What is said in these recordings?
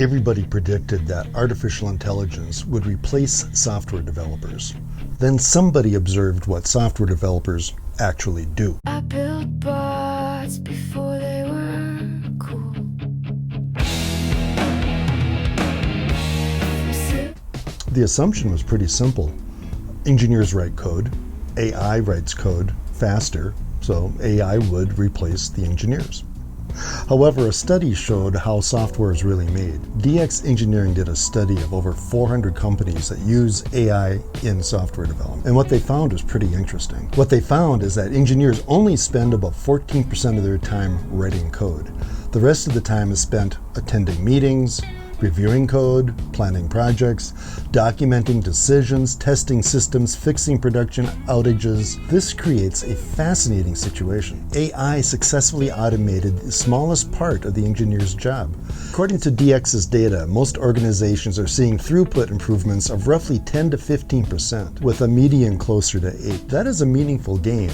Everybody predicted that artificial intelligence would replace software developers. Then somebody observed what software developers actually do. I built bots before they were cool. The assumption was pretty simple. Engineers write code, AI writes code faster, so AI would replace the engineers. However, a study showed how software is really made. DX Engineering did a study of over 400 companies that use AI in software development. And what they found was pretty interesting. What they found is that engineers only spend about 14% of their time writing code. The rest of the time is spent attending meetings, reviewing code, planning projects, documenting decisions, testing systems, fixing production outages. This creates a fascinating situation. AI successfully automated the smallest part of the engineer's job. According to DX's data, most organizations are seeing throughput improvements of roughly 10 to 15%, with a median closer to 8. That is a meaningful gain,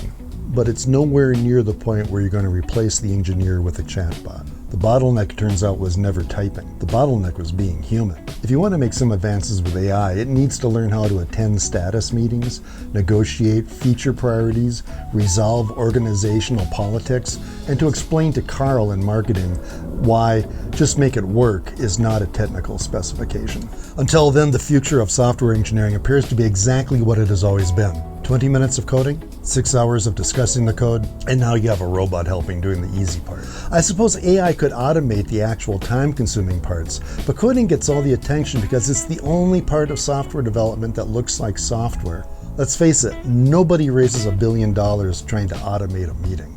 but it's nowhere near the point where you're going to replace the engineer with a chatbot. The bottleneck, turns out, was never typing. The bottleneck was being human. If you want to make some advances with AI, it needs to learn how to attend status meetings, negotiate feature priorities, resolve organizational politics, and to explain to Carl in marketing why just make it work is not a technical specification. Until then, the future of software engineering appears to be exactly what it has always been. 20 minutes of coding, 6 hours of discussing the code, and now you have a robot helping doing the easy part. I suppose AI could automate the actual time-consuming parts, but coding gets all the attention because it's the only part of software development that looks like software. Let's face it, nobody raises $1 billion trying to automate a meeting.